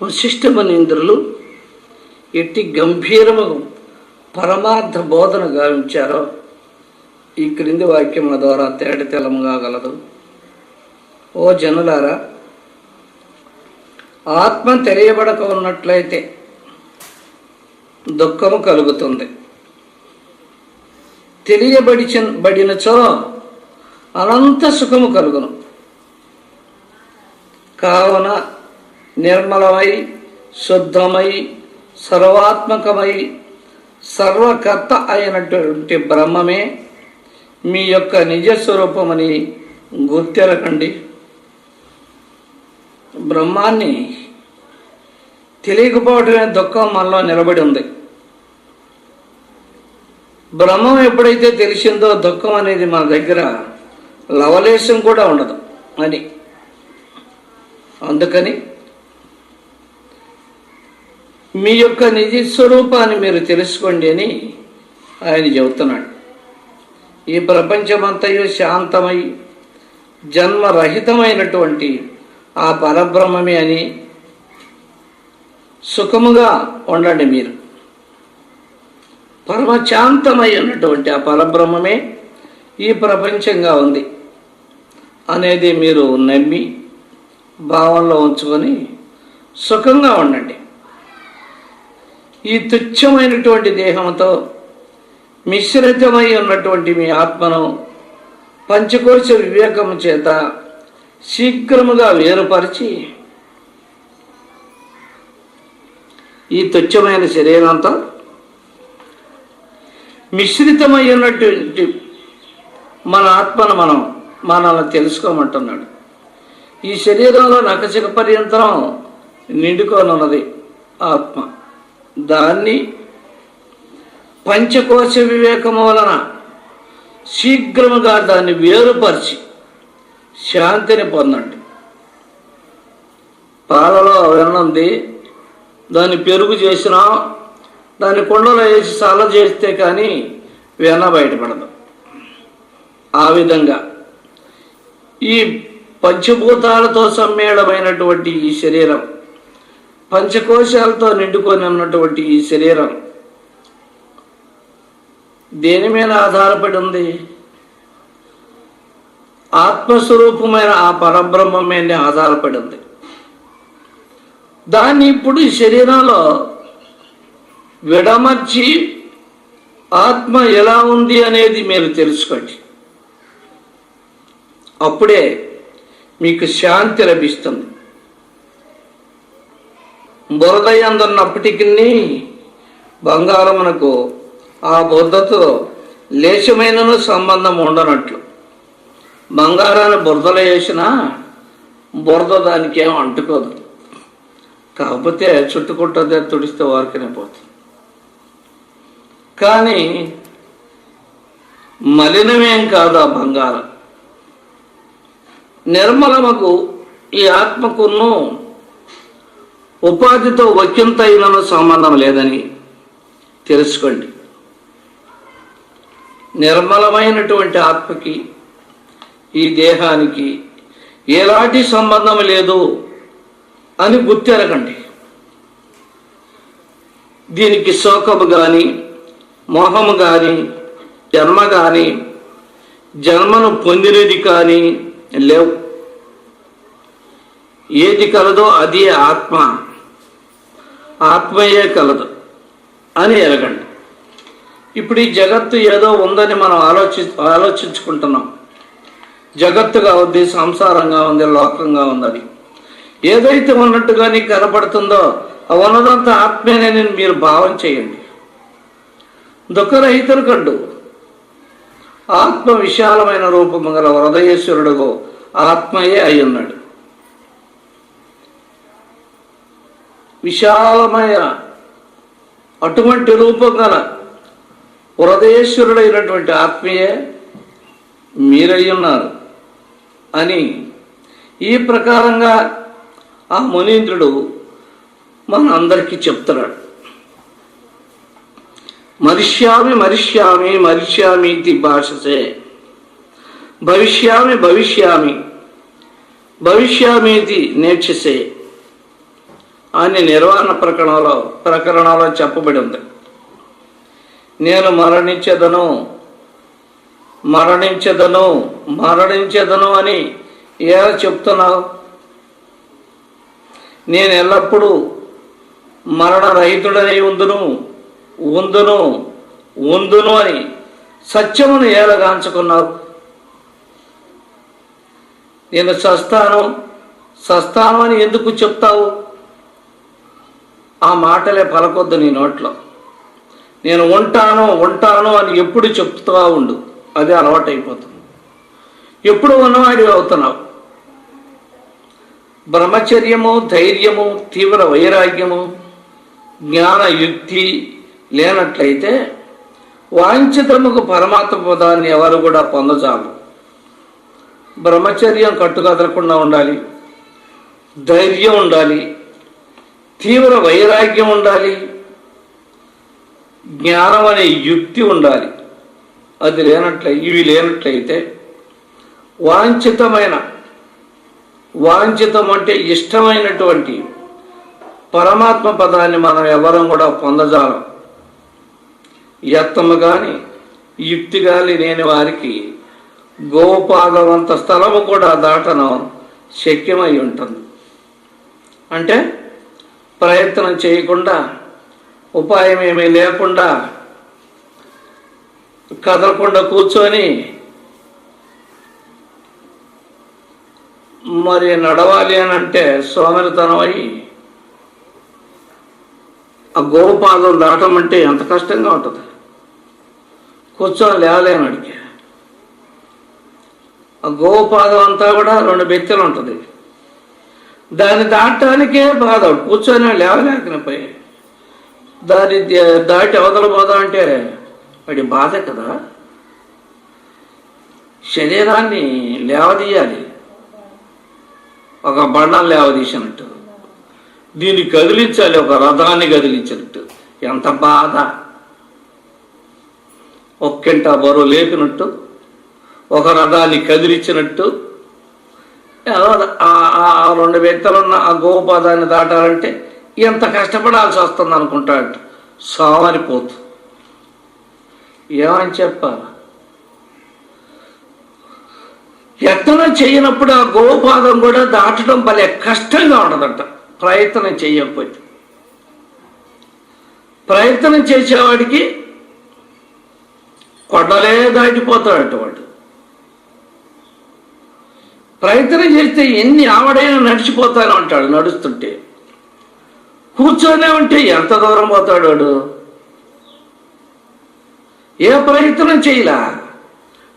వశిష్ఠమునీంద్రులు ఎట్టి గంభీరము పరమార్థ బోధన గావించారో ఈ క్రింది వాక్యముల ద్వారా తేటతెల్లముగా గలదు. ఓ జనులారా, ఆత్మ తెలియబడక ఉన్నట్లయితే దుఃఖము కలుగుతుంది. తెలియబడినచో అనంత సుఖము కలుగును. కావున నిర్మలమై, శుద్ధమై, సర్వాత్మకమై, సర్వకర్త అయినటువంటి బ్రహ్మమే మీ యొక్క నిజస్వరూపమని గుర్తెరకండి. బ్రహ్మాన్ని తెలియకపోవటమే దుఃఖం మనలో నిలబడి ఉంది. బ్రహ్మం ఎప్పుడైతే తెలిసిందో దుఃఖం అనేది మన దగ్గర లవలేశం కూడా ఉండదు అని. అందుకని మీ యొక్క నిజ స్వరూపాన్ని మీరు తెలుసుకోండి అని ఆయన చెబుతున్నాడు. ఈ ప్రపంచమంతయు శాంతమై జన్మరహితమైనటువంటి ఆ పరబ్రహ్మమే అని సుఖముగా ఉండండి. మీరు పరమశాంతమై ఉన్నటువంటి ఆ పరబ్రహ్మమే ఈ ప్రపంచంగా ఉంది అనేది మీరు నమ్మి భావంలో ఉంచుకొని సుఖంగా ఉండండి. ఈ తుచ్చమైనటువంటి దేహంతో మిశ్రితమై ఉన్నటువంటి మీ ఆత్మను పంచకోశ వివేకము చేత శీఘ్రముగా వేరుపరిచి ఈ తుచ్చమైన శరీరంతో మిశ్రితమై ఉన్నటువంటి మన ఆత్మను మనల్ని తెలుసుకోమంటున్నాడు. ఈ శరీరంలో నఖశిఖ పర్యంతరం నిండుకొనున్నది ఆత్మ. దాన్ని పంచకోశ వివేకము వలన శీఘ్రముగా దాన్ని వేరుపరిచి శాంతిని పొందండి. పాలలో వెన్నుంది, దాన్ని పెరుగు చేసినా దాన్ని కుండలో వేసి చల్ల చేస్తే కానీ వెన్న బయటపడదు. ఆ విధంగా ఈ పంచభూతాలతో సమ్మేళమైనటువంటి ఈ శరీరం, పంచకోశాలతో నిండుకొని ఉన్నటువంటి ఈ శరీరం దేని మీద ఆధారపడి ఉంది? ఆత్మస్వరూపమైన ఆ పరబ్రహ్మం మీద ఆధారపడి ఉంది. దాన్ని ఇప్పుడు ఈ శరీరంలో విడమర్చి ఆత్మ ఎలా ఉంది అనేది మీరు తెలుసుకోండి. అప్పుడే మీకు శాంతి లభిస్తుంది. బురద యందున్నప్పటికీ బంగారమునకు ఆ బురదతో లేశమైనను సంబంధం ఉండనట్లు, బంగారాన్ని బురదలో వేసినా బురద దానికి ఏం అంటుకోదు. కాకపోతే చుట్టుకుంటుందే, తుడిస్తే వారికనే పోతుంది. కానీ మలినమేం కాదు ఆ బంగారం. నిర్మలమకు ఈ ఆత్మకును ఉపాధితో ఒకంతైనను సంబంధం లేదని తెలుసుకోండి. నిర్మలమైనటువంటి ఆత్మకి ఈ దేహానికి ఎలాంటి సంబంధం లేదు అని గుర్తెరగండి. దీనికి శోకము కానీ, మోహము కానీ, జన్మ కానీ, జన్మను పొందినది కానీ లేవు. ఏది కలదో అది ఆత్మ, ఆత్మయే కలదు అని ఎరగండి. ఇప్పుడు ఈ జగత్తు ఏదో ఉందని మనం ఆలోచించుకుంటున్నాం. జగత్తుగా ఉంది, సంసారంగా ఉంది, లోకంగా ఉన్నది. ఏదైతే ఉన్నట్టుగా నీకు కనపడుతుందో ఉన్నదంతా ఆత్మేనని మీరు భావం చేయండి. దుఃఖరహితులు కండు ఆత్మ విశాలమైన రూపము గల హృదయేశ్వరుడుగో ఆత్మయే అయి ఉన్నాడు. విశాలమైన అటువంటి రూపం గల హృదయేశ్వరుడైనటువంటి ఆత్మయే మీరై ఉన్నారు అని ఈ ప్రకారంగా ఆ మునీంద్రుడు మన అందరికీ చెప్తున్నాడు. మరిష్యామి మరిష్యామి మరిష్యామీతి భాషసే, భవిష్యామి భవిష్యామి భవిష్యామీతి నేర్చసే అని నిర్వాణ ప్రకరణలో చెప్పబడి ఉంది. నేను మరణించెదను మరణించెదను మరణించెదను అని ఎలా చెప్తున్నావు? నేను ఎల్లప్పుడూ మరణరహితుడనై ఉందును అని సత్యమును ఏలగాంచుకున్నావు. నేను సస్తాను అని ఎందుకు చెప్తావు? ఆ మాటలే పలకొద్దు నీ నోట్లో. నేను ఉంటాను అని ఎప్పుడు చెప్తూ ఉండు, అదే అలవాటైపోతుంది. ఎప్పుడు ఉన్నవాడి అవుతున్నావు. బ్రహ్మచర్యము, ధైర్యము, తీవ్ర వైరాగ్యము, జ్ఞాన యుక్తి లేనట్లయితే వాంఛితముకు పరమాత్మ పదాన్ని ఎవరు కూడా పొందజాలు. బ్రహ్మచర్యం కట్టుకదలకుండా ఉండాలి, ధైర్యం ఉండాలి, తీవ్ర వైరాగ్యం ఉండాలి, జ్ఞానం అనే యుక్తి ఉండాలి. ఇవి లేనట్లయితే వాంఛితం అంటే ఇష్టమైనటువంటి పరమాత్మ పదాన్ని మనం ఎవరం కూడా పొందజాలం. యత్నము కానీ యుక్తి కానీ లేని వారికి గోపాదవంత స్థలము కూడా దాటనం శక్యమై ఉంటుంది. అంటే ప్రయత్నం చేయకుండా, ఉపాయం ఏమీ లేకుండా, కదలకుండా కూర్చొని మరి నడవాలి అని అంటే సోమరితనం అయి ఆ గోపాదం దాటమంటే ఎంత కష్టంగా ఉంటుంది. కూర్చొని లేవలేను అడిగి. ఆ గోపాదం అంతా కూడా 2 బెత్తెలు ఉంటుంది. దాన్ని దాటడానికే బాధ. కూర్చొని లేవలేకనిపోయి దాన్ని దాటి అవతల పోదాం అంటే వాడి బాధ కదా. శరీరాన్ని లేవదీయాలి, ఒక బండను లేవదీసినట్టు. దీన్ని కదిలించాలి, ఒక రథాన్ని కదిలించినట్టు. ఎంత బాధ. ఒక్కింట బరువు లేపినట్టు, ఒక రథాన్ని కదిలించినట్టు. ఆ 2 వ్యక్తులున్న ఆ గోపాదాన్ని దాటాలంటే ఎంత కష్టపడాల్సి వస్తుంది అనుకుంటాడు. సావరిపోతు. ఏమని చెప్పాలి? యత్నం చేయనప్పుడు ఆ గోపాదం కూడా దాటడం భలే కష్టంగా ఉండదంట, ప్రయత్నం చేయకపోతే. ప్రయత్నం చేసేవాడికి కొండలే దాటిపోతాడట వాడు. ప్రయత్నం చేస్తే ఎన్ని ఆవిడైనా నడిచిపోతాను అంటాడు నడుస్తుంటే. కూర్చొనే ఉంటే ఎంత దూరం పోతాడు వాడు. ఏ ప్రయత్నం చేయలా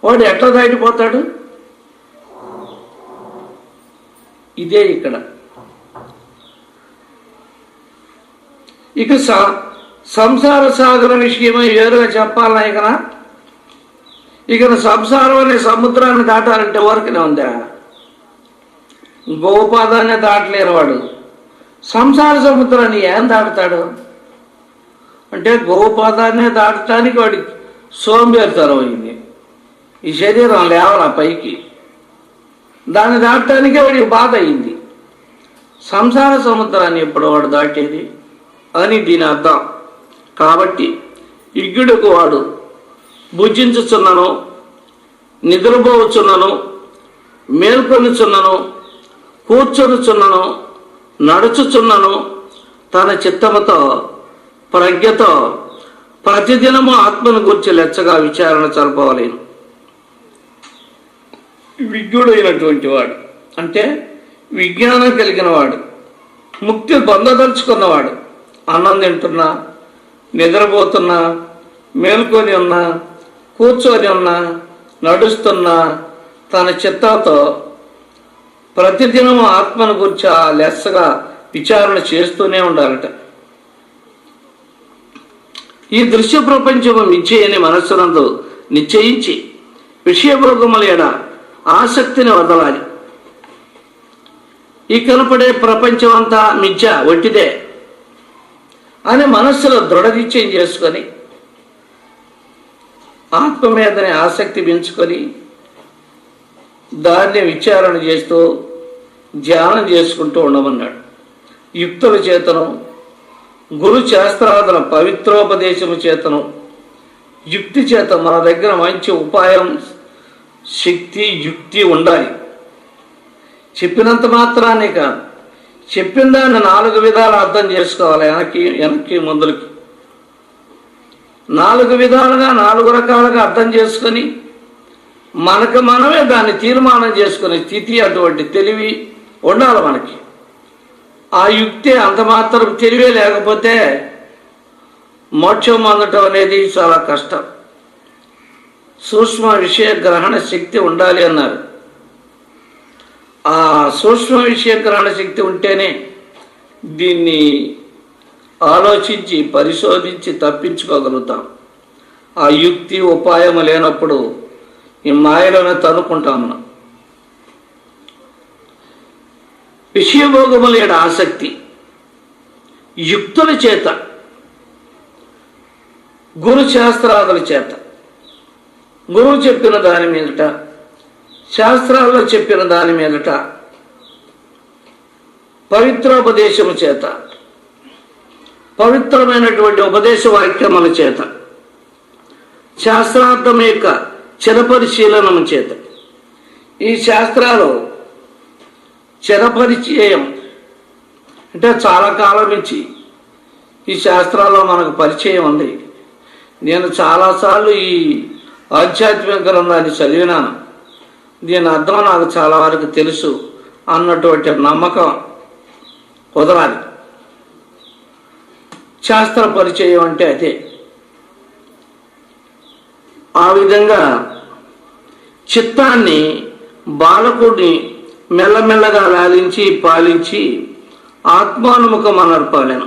వాడు ఎట్లా దాటిపోతాడు? ఇదే ఇక్కడ. ఇక సంసార సాగర విషయమై వేరుగా చెప్పాలన్నా ఇక సంసారం అనే సముద్రాన్ని దాటాలంటే వరకునే ఉందా? గోపాదాన్ని దాటలేరు వాడు. సంసార సముద్రాన్ని ఏం దాటుతాడు అంటే గోపాదాన్ని దాటడానికి వాడికి సోంబేరితనం అయింది. ఈ శరీరం లేవల పైకి, దాన్ని దాటడానికే వాడికి బాధ అయింది. సంసార సముద్రాన్ని ఎప్పుడు వాడు దాటేది అని దీని అర్థం. కాబట్టి ఇగ్గుడుకు వాడు భుజించుచున్నను, నిద్రపోవచ్చున్నను, మేల్కొనుచున్నను, కూర్చొనుచున్నను, నడుచుచున్నను, తన చిత్తముతో ప్రజ్ఞతో ప్రతిదినము ఆత్మను గురించి లెచ్చగా విచారణ జరపవలేను. విజ్ఞుడైనటువంటి వాడు అంటే విజ్ఞానం కలిగిన వాడు, ముక్తి పొందదలుచుకున్నవాడు, అన్నం తింటున్నా, నిద్రపోతున్నా, మేల్కొని ఉన్నా, కూర్చొని ఉన్నా, నడుస్తున్నా, తన చిత్తంతో ప్రతిదినము ఆత్మను గురించి ఆ లెస్సగా విచారణ చేస్తూనే ఉండాలట. ఈ దృశ్య ప్రపంచము మిథ్య అని మనస్సునందు నిశ్చయించి విషయభోగముల ఎడ ఆసక్తిని వదలాలి. ఈ కనపడే ప్రపంచం అంతా మిథ్య, ఒట్టిదే అని మనస్సులో దృఢ నిశ్చయం చేసుకొని ఆత్మ మీదనే ఆసక్తి పెంచుకొని దాన్ని విచారణ చేస్తూ ధ్యానం చేసుకుంటూ ఉండమన్నాడు. యుక్తుల చేతను, గురు శాస్త్రాదుల పవిత్రోపదేశము చేతను, యుక్తి చేత మన దగ్గర మంచి ఉపాయం, శక్తి, యుక్తి ఉండాలి. చెప్పినంత మాత్రాన్ని కాదు, చెప్పిన దాన్ని 4 విధాలు అర్థం చేసుకోవాలి. వెనక్కి ముందులకి 4 విధాలుగా 4 రకాలుగా అర్థం చేసుకొని మనకు మనమే దాన్ని తీర్మానం చేసుకునే స్థితి, అటువంటి తెలివి ఉండాలి మనకి. ఆ యుక్తి అంత మాత్రం తెలివే లేకపోతే మోక్షం అందటం అనేది చాలా కష్టం. సూక్ష్మ విషయ గ్రహణ శక్తి ఉండాలి అన్నారు. ఆ సూక్ష్మ విషయ గ్రహణ శక్తి ఉంటేనే దీన్ని ఆలోచించి పరిశోధించి తప్పించుకోగలుగుతాం. ఆ యుక్తి ఉపాయం లేనప్పుడు ఈ మాయలోనే తనుకుంటాం మనం. విషయభోగముల యొక్క ఆసక్తి యుక్తుల చేత, గురు శాస్త్రాదుల చేత, గురువు చెప్పిన దాని మీదట, శాస్త్రాల్లో చెప్పిన దాని మీదట, పవిత్రోపదేశము చేత, పవిత్రమైనటువంటి ఉపదేశ వాక్యముల చేత, శాస్త్రార్థం యొక్క చిరపరిశీలనము చేత. ఈ శాస్త్రాలు చిరపరిచయం అంటే చాలా కాలం నుంచి ఈ శాస్త్రాల్లో మనకు పరిచయం ఉంది. నేను చాలాసార్లు ఈ ఆధ్యాత్మిక గ్రంథాన్ని చదివినాను, దీని అర్థం నాకు చాలా వరకు తెలుసు అన్నటువంటి నమ్మకం కుదరాలి. శాస్త్ర పరిచయం అంటే అదే. ఆ విధంగా చిత్తాన్ని, బాలకుడిని మెల్లమెల్లగా లాలించి పాలించి ఆత్మానుముఖం అనర్పాలను.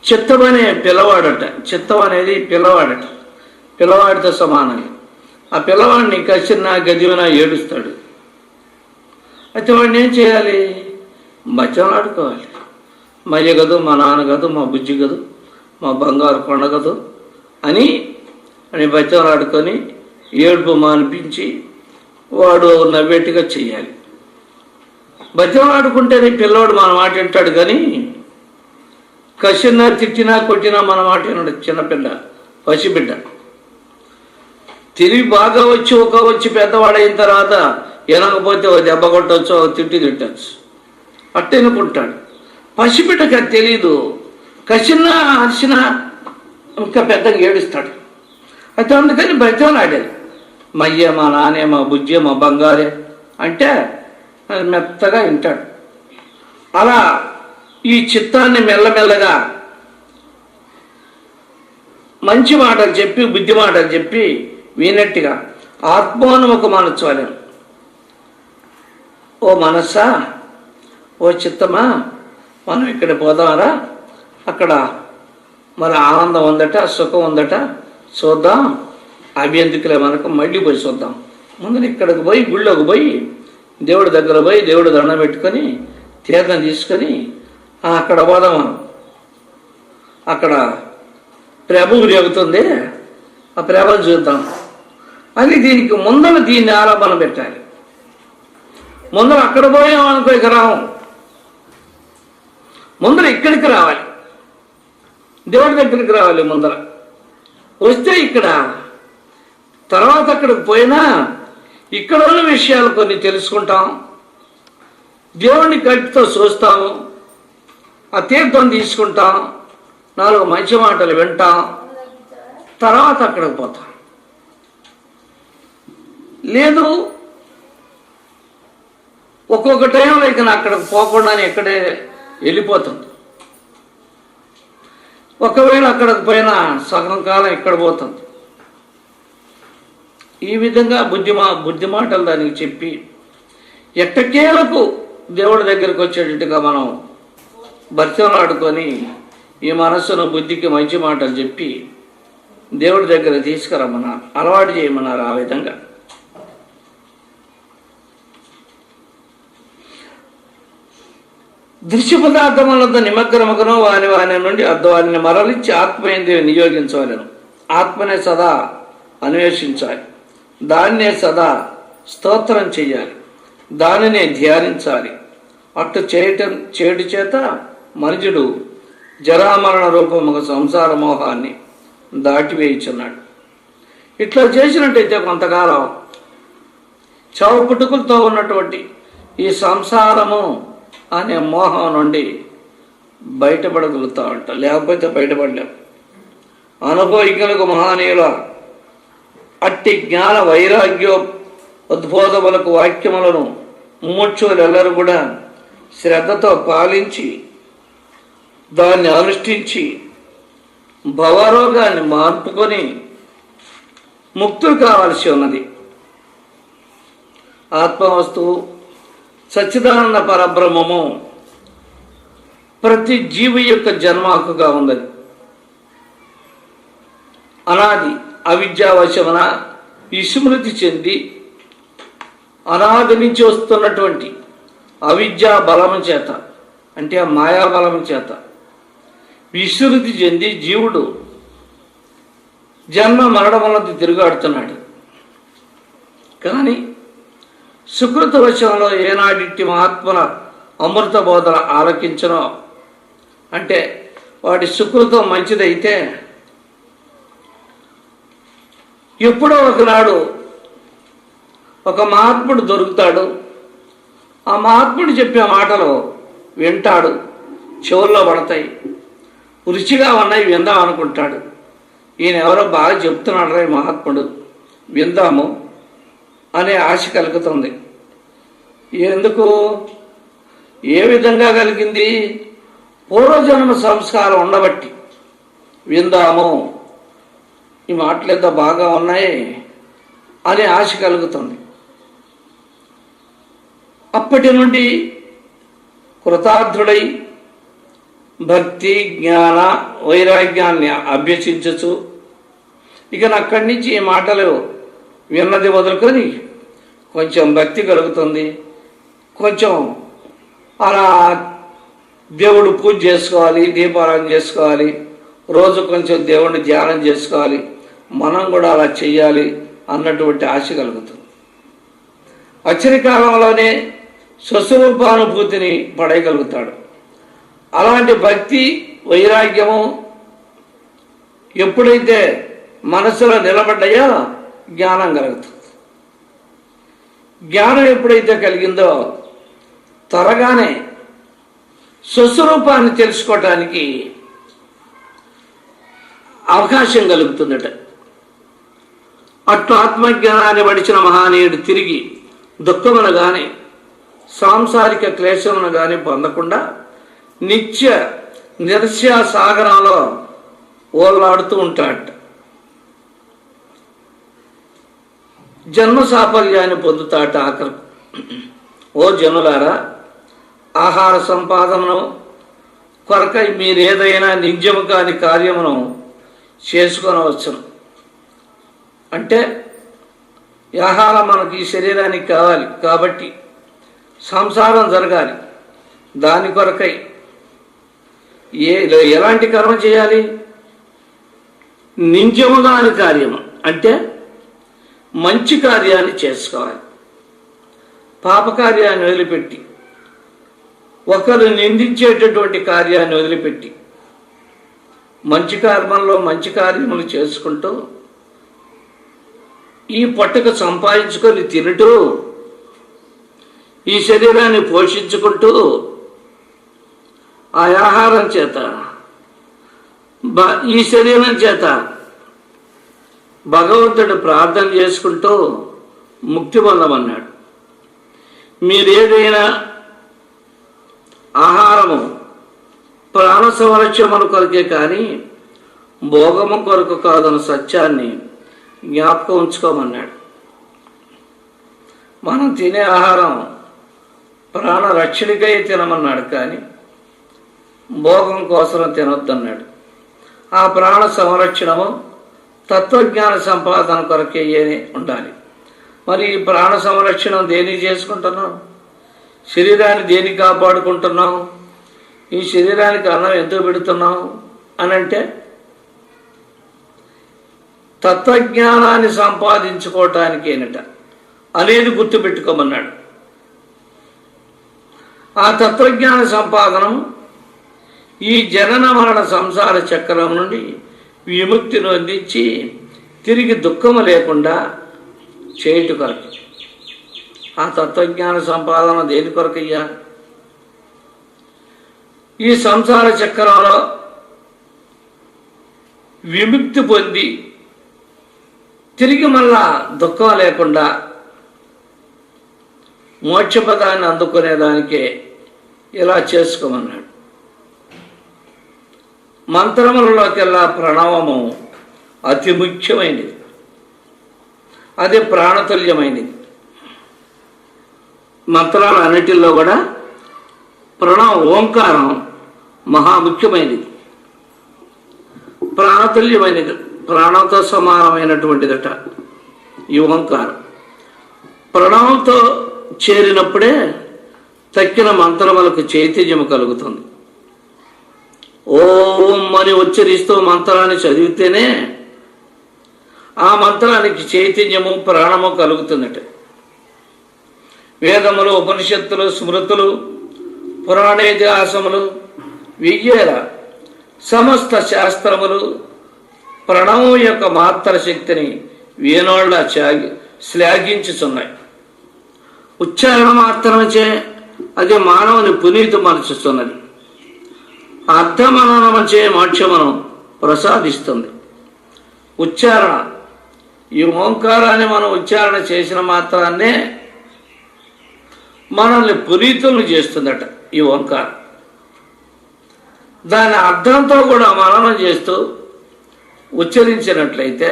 చిత్తం అనే పిల్లవాడట, చిత్తం అనేది పిల్లవాడట, పిల్లవాడితో సమానం. ఆ పిల్లవాడిని కసిరినా గదివినా ఏడుస్తాడు. అయితే వాడిని ఏం చేయాలి? బచ్చలాడుకోవాలి. మా అయ్య గదు, మా నాన్న గదు, మా బుజ్జి గదు, మా బంగారు కొండ గదు అని బచ్చలాడుకొని ఏడుపు మానిపించి వాడు నవ్వేట్టుగా చెయ్యాలి. బచ్చలాడుకుంటేనే పిల్లవాడు మన మాట వింటాడు. కానీ కసిరినా, తిట్టినా, కొట్టినా మన మాట వినడు చిన్నపిల్ల, పసిబిడ్డ. తెలివి బాగా వచ్చి పెద్దవాడైన తర్వాత వినకపోతే ఒక దెబ్బ కొట్టవచ్చు, ఒక తిట్టచ్చు, అట్టెనుకుంటాడు. పసిబిడ్డకి అది తెలీదు. కసిరినా, అరిసినా ఇంకా పెద్దగా ఏడుస్తాడు. అయితే అందుకని బచ్చలాడేది. మా అయ్య, మా నానే, మా బుజ్జే, మా బంగారే అంటే మెత్తగా వింటాడు. అలా ఈ చిత్తాన్ని మెల్లమెల్లగా మంచి మాటలు చెప్పి, బుద్ధి మాటలు చెప్పి వినట్టుగా ఆత్మానుముఖం అనొచ్చాను. ఓ మనస్సా, ఓ చిత్తమా, మనం ఇక్కడ పోదామరా, అక్కడ మన ఆనందం ఉందట, సుఖం ఉందట, చూద్దాం. అవి ఎందుకులే మనకు, మళ్ళీ పోయి చూద్దాం. ముందు ఇక్కడికి పోయి గుళ్ళోకి పోయి దేవుడి దగ్గర పోయి దేవుడు దండం పెట్టుకొని తీర్థం తీసుకొని అక్కడ పోదాం. మనం అక్కడ ప్రభువు జరుగుతుంది, ఆ ప్రభుని చూద్దాం అని దీనికి ముందర దీన్ని ఆలాపన పెట్టాలి. ముందర అక్కడ పోయామనుకో ఇక రాము, ముందర ఇక్కడికి రావాలి, దేవుడి దగ్గరికి రావాలి. ముందర వస్తే ఇక్కడ, తర్వాత అక్కడికి పోయినా ఇక్కడ ఉన్న విషయాలు కొన్ని తెలుసుకుంటాం, దేవుడిని కంటితో చూస్తాము, ఆ తీర్థం తీసుకుంటాం, 4 మంచి మాటలు వింటాం, తర్వాత అక్కడికి పోతాం. లేదు ఒక్కొక్క టైంలో ఇక అక్కడికి పోకుండానే ఇక్కడే వెళ్ళిపోతుంది. ఒకవేళ అక్కడికి పోయినా సగం కాలం ఇక్కడ పోతుంది. ఈ విధంగా బుద్ధి మాటలు దానికి చెప్పి ఎట్టకేలకు దేవుడి దగ్గరికి వచ్చేటట్టుగా మనం బతిలాడుకొని ఈ మనస్సును, బుద్ధికి మంచి మాటలు చెప్పి దేవుడి దగ్గర తీసుకురమ్మన్నారు, అలవాటు చేయమన్నారు. ఆ విధంగా దృశ్య పదార్థములతో నిమగ్నమగను వాని నుండి వారిని మరలించి ఆత్మేంద్రియం నియోగించవలను. ఆత్మనే సదా అన్వేషించాలి, దాన్నే సదా స్తోత్రం చెయ్యాలి, దానినే ధ్యానించాలి. అట్టు చేయటి చేత మనుజుడు జరామరణ రూపముగా సంసార మోహాన్ని దాటివేయుచున్నాడు. ఇట్లా చేసినట్టయితే కొంతకాలం చావు పుట్టుకలతో ఉన్నటువంటి ఈ సంసారము అనే మోహం నుండి బయటపడగలుగుతా ఉంటా, లేకపోతే బయటపడలేం. అనుభవికులకు మహానీయుల అట్టి జ్ఞాన వైరాగ్యో ఉద్బోధములకు వాక్యములను ముముక్షులెల్లరూ కూడా శ్రద్ధతో పాలించి దాన్ని అనుష్ఠించి భవరోగాన్ని మార్పుకొని ముక్తులు కావాల్సి ఉన్నది. ఆత్మవస్తువు సచ్చిదానంద పరబ్రహ్మము ప్రతి జీవి యొక్క జన్మ హక్కుగా ఉన్నది. అనాది అవిద్యావశమున విస్మృతి చెంది అనాది నుంచి వస్తున్నటువంటి అవిద్యా బలము చేత, అంటే ఆ మాయా బలము చేత విస్మృతి చెంది జీవుడు జన్మ మరణములది తిరుగాడుతున్నాడు. కానీ సుకృత వశంలో ఏనాడిట్టి మహాత్ముల అమృత బోధన ఆలకించనో, అంటే వాటి సుకృతం మంచిదైతే ఎప్పుడో ఒకనాడు ఒక మహాత్ముడు దొరుకుతాడు. ఆ మహాత్ముడు చెప్పే మాటలు వింటాడు, చెవుల్లో పడతాయి, రుచిగా ఉన్నాయి, విందాం అనుకుంటాడు. ఈయన ఎవరో బాగా చెప్తున్నాడు రా మహాత్ముడు, విందాము అనే ఆశ కలుగుతుంది. ఎందుకు, ఏ విధంగా కలిగింది? పూర్వజన్మ సంస్కారం ఉండబట్టి విందాము, ఈ మాటలు ఎంత బాగా ఉన్నాయి అనే ఆశ కలుగుతుంది. అప్పటి నుండి కృతార్థుడై భక్తి జ్ఞాన వైరాగ్యాన్ని అభ్యసించచ్చు. ఇక అక్కడి నుంచి ఈ మాటలు విన్నది మొదలుకొని కొంచెం భక్తి కలుగుతుంది, కొంచెం అలా దేవుడు పూజ చేసుకోవాలి, దీపారాధన చేసుకోవాలి, రోజు కొంచెం దేవుడిని ధ్యానం చేసుకోవాలి, మనం కూడా అలా చెయ్యాలి అన్నటువంటి ఆశ కలుగుతుంది. వచ్చిన కాలంలోనే స్వస్వరూపానుభూతిని పడేయగలుగుతాడు. అలాంటి భక్తి వైరాగ్యము ఎప్పుడైతే మనసులో నిలబడ్డాయో జ్ఞానం కలుగుతుంది. జ్ఞానం ఎప్పుడైతే కలిగిందో త్వరగానే స్వస్వరూపాన్ని తెలుసుకోవటానికి అవకాశం కలుగుతుందట. అట్లు ఆత్మజ్ఞానాన్ని వడిచిన మహానీయుడు తిరిగి దుఃఖమును కానీ సాంసారిక క్లేశమును కానీ పొందకుండా నిత్య నిరస్య సాగరంలో ఓలాడుతూ ఉంటాడట. జన్మ సాఫల్యాన్ని పొందుతాట. ఆఖరు ఓ జనులారా, ఆహార సంపాదనను కొరకై మీరేదైనా నిజము కాని కార్యమును చేసుకొనవచ్చును. అంటే ఆహారం మనకి ఈ శరీరానికి కావాలి కాబట్టి సంసారం జరగాలి. దాని కొరకై ఎలాంటి కర్మ చేయాలి? నిజము కాని కార్యము అంటే మంచి కార్యాన్ని చేసుకోవాలి. పాపకార్యాన్ని వదిలిపెట్టి, ఒకరు నిందించేటటువంటి కార్యాన్ని వదిలిపెట్టి మంచి కర్మంలో మంచి కార్యములు చేసుకుంటూ ఈ పొట్టకు సంపాదించుకొని తింటూ ఈ శరీరాన్ని పోషించుకుంటూ ఆ ఆహారం చేత ఈ శరీరం చేత భగవంతుడు ప్రార్థన చేసుకుంటూ ముక్తి పొందమన్నాడు. మీరేదైనా ఆహారము ప్రాణ సంరక్షణ కొరకే కానీ భోగము కొరకు కాదన్న సత్యాన్ని జ్ఞాపకం ఉంచుకోమన్నాడు. మనం తినే ఆహారం ప్రాణ రక్షణకై తినమన్నాడు, కానీ భోగం కోసం తినొద్దన్నాడు. ఆ ప్రాణ సంరక్షణము తత్వజ్ఞాన సంపాదన కొరకే ఉండాలి. మరి ఈ ప్రాణ సంరక్షణం దేనికి చేసుకుంటున్నాం? శరీరాన్ని దేనికి కాపాడుకుంటున్నాం? ఈ శరీరానికి అన్నం ఎందుకు పెడుతున్నాం అని అంటే తత్వజ్ఞానాన్ని సంపాదించుకోవటానికి ఏనట అనేది గుర్తుపెట్టుకోమన్నాడు. ఆ తత్వజ్ఞాన సంపాదనం ఈ జనన మరణ సంసార చక్రం నుండి విముక్తిని అందించి తిరిగి దుఃఖము లేకుండా చేయుట కొరకు. ఆ తత్వజ్ఞాన సంపాదన దేని కొరకయ్యా? ఈ సంసార చక్రంలో విముక్తి పొంది తిరిగి మళ్ళా దుఃఖం లేకుండా మోక్షపదాన్ని అందుకునేదానికే ఇలా చేసుకోమన్నాడు. మంత్రములలోకెల్లా ప్రణవము అతి ముఖ్యమైనది, అది ప్రాణతుల్యమైనది. మంత్రాలు అన్నిటిల్లో కూడా ఓంకారం మహాముఖ్యమైనది, ప్రాణతుల్యమైనది, ప్రాణంతో సమానమైనటువంటిదట ఈ ఓంకారం. ప్రణవంతో చేరినప్పుడే తక్కిన మంత్రములకు చైతన్యము కలుగుతుంది. ఓం అని ఉచ్చరిస్తూ మంత్రాన్ని చదివితేనే ఆ మంత్రానికి చైతన్యము ప్రాణము కలుగుతుందట. వేదములు, ఉపనిషత్తులు, స్మృతులు, పురాణేతిహాసములు, విజ్ఞాన సమస్త శాస్త్రములు ప్రణవం యొక్క మాత్ర శక్తిని వీణోళ్ళ శ్లాఘించుచున్నాయి. ఉచ్చారణ మాత్రమే అది మానవుని పునీతమర్చుతున్నది. అర్థమననమచే మోక్షమును ప్రసాదిస్తుంది. ఉచ్చారణ, ఈ ఓంకారాన్ని మనం ఉచ్చారణ చేసిన మాత్రాన్నే మనల్ని పునీతులను చేస్తుందట ఈ ఓంకారం. దాని అర్థంతో కూడా మననం చేస్తూ ఉచ్చరించినట్లయితే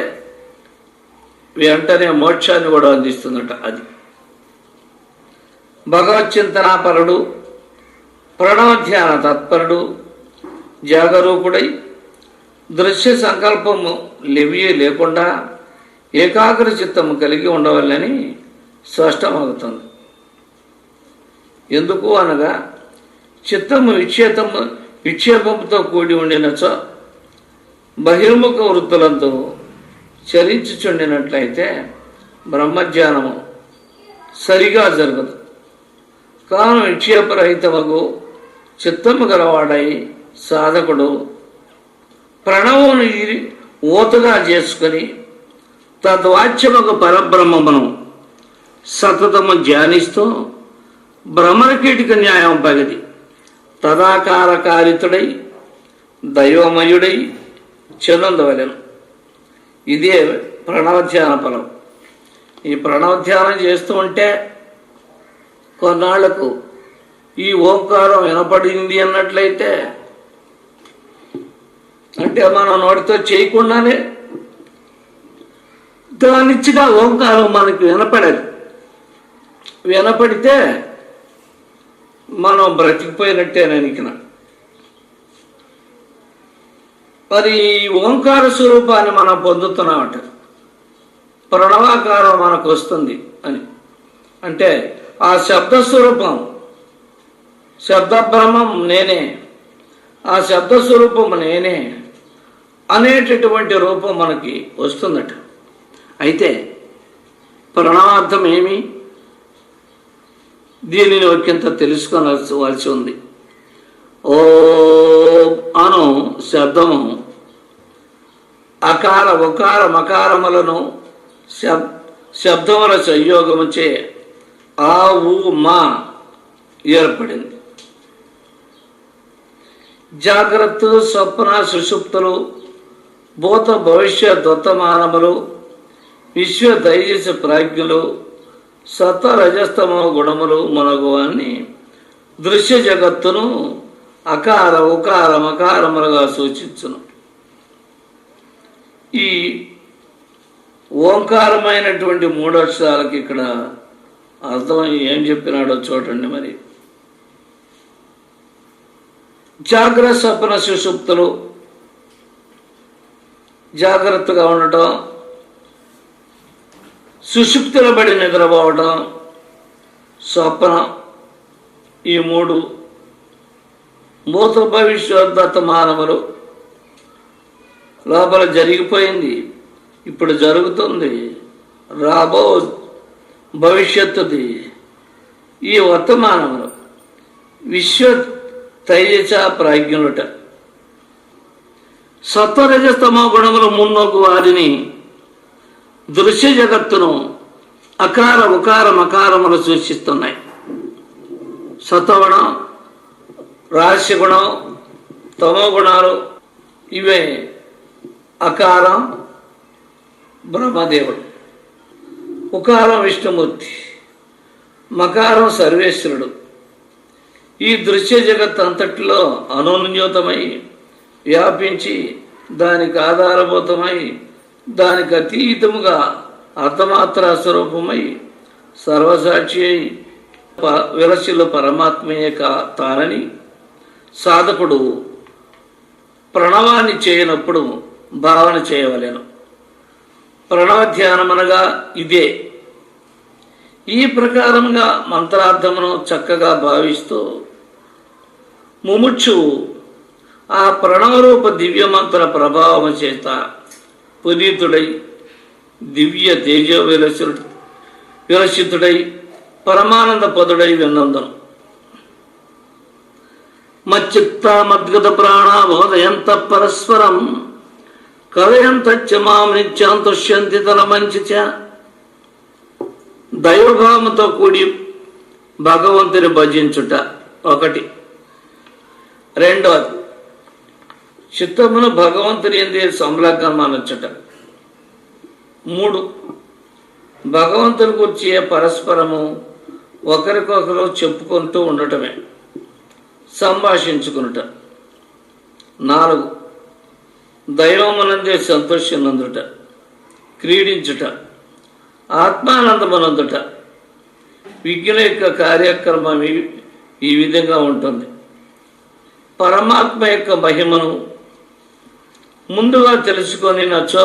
వెంటనే మోక్షాన్ని కూడా అందిస్తుందట. అది భగవచ్చింతనాపరుడు, ప్రణవధ్యాన తత్పరుడు, జాగరూకుడై దృశ్య సంకల్పము లేకుండా ఏకాగ్ర చిత్తము కలిగి ఉండవాలని స్పష్టమవుతుంది. ఎందుకు అనగా చిత్తము విక్షేపంతో కూడి ఉండినచో బహిర్ముఖ వృత్తులతో చరించుచుండినట్లయితే బ్రహ్మజ్ఞానము సరిగా జరగదు. కాను విక్షేపరహితమగు చిత్తము గలవాడై సాధకుడు ప్రణవమును ఊతగా చేసుకొని తద్వాచ్యముకు పరబ్రహ్మమును సతతము ధ్యానిస్తూ భ్రమరకీటిక న్యాయం పగది తదాకారకారితుడై దైవమయుడై చెందవలెను. ఇదే ప్రణవధ్యాన ఫలం. ఈ ప్రణవధ్యానం చేస్తూ ఉంటే కొన్నాళ్లకు ఈ ఓంకారం వినపడింది అన్నట్లయితే, అంటే మనం నోటితో చేయకుండానే దానిచ్చిగా ఓంకారం మనకి వినపడితే మనం బ్రతికిపోయినట్టేననికిన. మరి ఓంకార స్వరూపాన్ని మనం పొందుతున్నామట. ప్రణవాకారం మనకు వస్తుంది అని అంటే ఆ శబ్దస్వరూపం, శబ్దబ్రహ్మం నేనే, ఆ శబ్దస్వరూపం నేనే అనేటటువంటి రూపం మనకి వస్తుందట. అయితే ప్రణవార్థం ఏమి? దీనిని ఒకంత తెలుసుకోవాల్సి ఉంది. ఓ అను శబ్దము అకార ఉకార మకారములను శబ్దముల సంయోగముచే ఆ ఊ మా ఏర్పడింది. జాగ్రత్త, స్వప్న, సుషుప్తులు, భూత భవిష్యత్ వర్తమానములు, విశ్వ దైజస ప్రాజ్ఞులు, సత రజస్తమో గుణములు మునగువాన్ని దృశ్య జగత్తును అకార ఉకార మకారములుగా సూచించును. ఈ ఓంకారమైనటువంటి మూడక్షరాలకి ఇక్కడ అర్థం ఏం చెప్పినాడో చూడండి. మరి జాగ్రత్త, స్వప్న, సుషుప్తులు, జాగ్రత్తగా ఉండటం, సుషుప్తుల బడి నిద్రపోవటం, స్వప్నం, ఈ మూడు భూత భవిష్యత్ మానవులు లోపల జరిగిపోయింది, ఇప్పుడు జరుగుతుంది, రాబో భవిష్యత్తుది, ఈ వర్తమానములు విశ్వ తైజ ప్రాజ్ఞులట. సత్వరజస్తమో గుణములు మున్నోకు వారిని దృశ్య జగత్తును అకార ఉకార మకారములు సూచిస్తున్నాయి. సత్వగుణం, రహస్యగుణం, తమో గుణాలు ఇవే అకారం బ్రహ్మదేవుడు, ఉకారం విష్ణుమూర్తి, మకారం సర్వేశ్వరుడు. ఈ దృశ్య జగత్ అంతటిలో అనోన్యోతమై వ్యాపించి దానికి ఆధారభూతమై దానికి అతీతముగా అర్ధమాత్ర స్వరూపమై సర్వసాక్షి అయి విరసిల్లు పరమాత్మయే తానని సాధకుడు ప్రణవాన్ని చేయనప్పుడు భావన చేయవలెను. ప్రణవ ధ్యానమనగా ఇదే. ఈ ప్రకారంగా మంత్రార్థమును చక్కగా భావిస్తూ ముముక్షు ఆ ప్రణవరూప దివ్యమంత్ర ప్రభావము చేత పునీతుడై దివ్య తేజో విరసితుడై పరమానంద పదుడై విన్నందును మచ్చిత్త మద్గత ప్రాణ బోధయంత పరస్పరం కలయంతచ్చ మాం నిత్యం తుష్యంతి తల మంచిచ. దైవభావముతో కూడి భగవంతుని భజించుట ఒకటి. రెండవది చిత్తమును భగవంతుని ఎందే సంలగ్నం అనొచ్చుట. 3 భగవంతుని గురించి పరస్పరము ఒకరికొకరు చెప్పుకుంటూ ఉండటమే, సంభాషించుకునుట. 4 దైవమునందే సంతోషనందుట, క్రీడించుట, ఆత్మానందమనందుట. విజ్ఞుల యొక్క కార్యక్రమం ఈ విధంగా ఉంటుంది. పరమాత్మ యొక్క మహిమను ముందుగా తెలుసుకొనినచో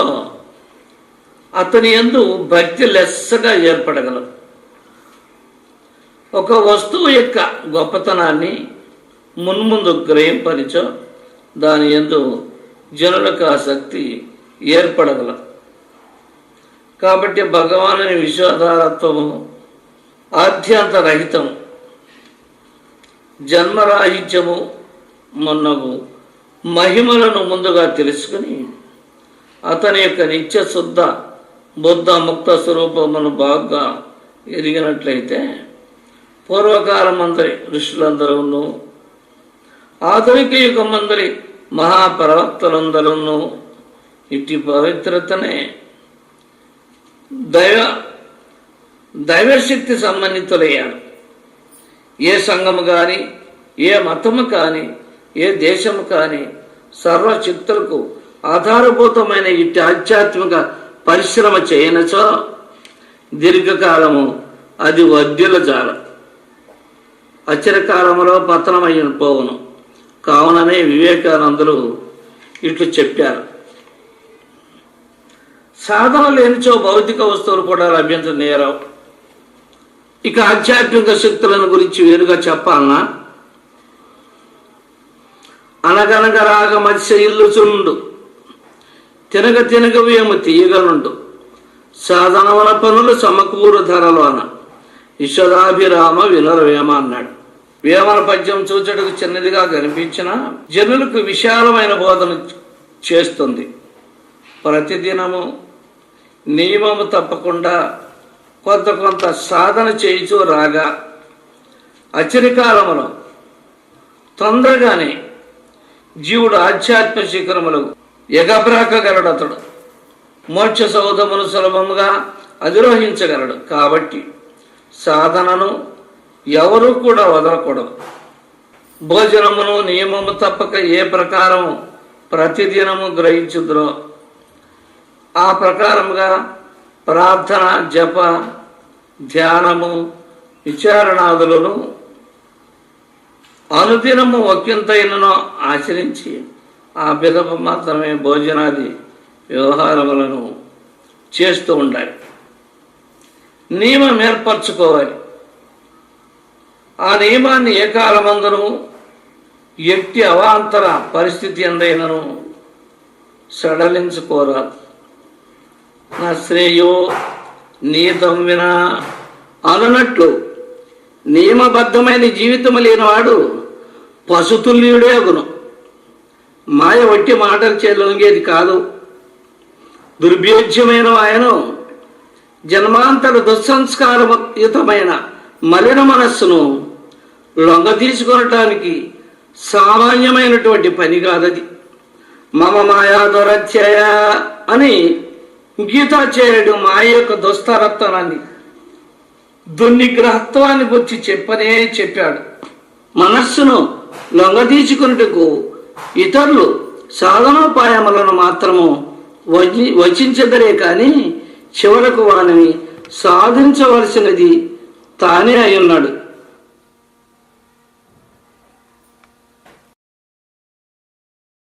అతని యందు భక్తి లెస్సగా ఏర్పడగలదు. ఒక వస్తువు యొక్క గొప్పతనాన్ని మున్ముందు గ్రహింపనిచో దాని యందు జనులకు ఆసక్తి ఏర్పడగలదు. కాబట్టి భగవానుని విశ్వాధారత్వము, ఆద్యంత రహితము, జన్మరాహిత్యము మొన్నగు మహిమలను ముందుగా తెలుసుకుని అతని యొక్క నిత్య శుద్ధ బుద్ధ ముక్త స్వరూపమును బాగా ఎరిగినట్లయితే పూర్వకాలమందరి ఋషులందరూ, ఆధునిక యుగమందరి మహాప్రవక్తలందరూ ఇట్టి పవిత్రతనే దైవశక్తి సంబంధితులయ్యారు. ఏ సంఘము కానీ, ఏ మతము కానీ, ఏ దేశము కానీ సర్వశక్తులకు ఆధారభూతమైన ఇట్టి ఆధ్యాత్మిక పరిశ్రమ చేయనచో దీర్ఘకాలము అది వర్ధిల్ల జాల, అచిరకాలములో పతనమైన పోవును. కావుననే వివేకానందులు ఇట్లు చెప్పారు. సాధన లేనిచో భౌతిక వస్తువులు కూడా లభ్యించనేరావు. ఇక ఆధ్యాత్మిక శక్తులను గురించి వేరుగా చెప్పాలన్నా, అనగనగ రాగ మత్స్య ఇల్లుచుండు, తినగ తినగ వేము తీయగనుండు, సాధనవల పనులు సమకూరు ధరలు అన్న విశ్వదాభిరామ వినరవేమ అన్నాడు. వేమన పద్యం చూచటకు చిన్నదిగా కనిపించినా జనులకు విశాలమైన బోధన చేస్తుంది. ప్రతిదినము నియమము తప్పకుండా కొంత సాధన చేయిచూ రాగా అచిరకాలములో తొందరగానే జీవుడు ఆధ్యాత్మిక శిఖరములకు ఎగబ్రాకగలడు. అతడు మోక్ష సౌధమును సులభముగా అధిరోహించగలడు. కాబట్టి సాధనను ఎవరూ కూడా వదలకూడదు. భోజనమును నియమము తప్పక ఏ ప్రకారం ప్రతిదినము గ్రహించుదురో ఆ ప్రకారముగా ప్రార్థన, జప, ధ్యానము, విచారణాదులను అనుదినము ఒకంతైనను ఆచరించి ఆ పిదప మాత్రమే భోజనాది వ్యవహారములను చేస్తూ ఉండాలి. నియమం ఏర్పరచుకోవాలి. ఆ నియమాన్ని ఏ కాలమందరూ ఎట్టి అవాంతర పరిస్థితి ఎందైనను సడలించుకోరాదు. నా శ్రేయో నీతం వినా అనునట్లు నియమబద్ధమైన జీవితం లేనివాడు పశుతుల్యుడే అగును. మాయ వట్టి మాటలు లొంగేది కాదు. దుర్భేద్యమైన ఆయన జన్మాంతర దుస్సంస్కారయుతమైన మలిన మనస్సును లొంగ తీసుకొనటానికి సామాన్యమైనటువంటి పని కాదది. మమ మాయా దురత్యయ అని గీతాచార్యుడు మాయ యొక్క దుస్తరత్వాన్ని దుర్నిగ్రహత్వాన్ని గురించి చెప్పాడు. మనస్సును లొంగదీచుకున్నట్టుకు ఇతరులు సాధనోపాయములను మాత్రము వచించదరే కానీ చివరకు వానిని సాధించవలసినది తానే అయి ఉన్నాడు.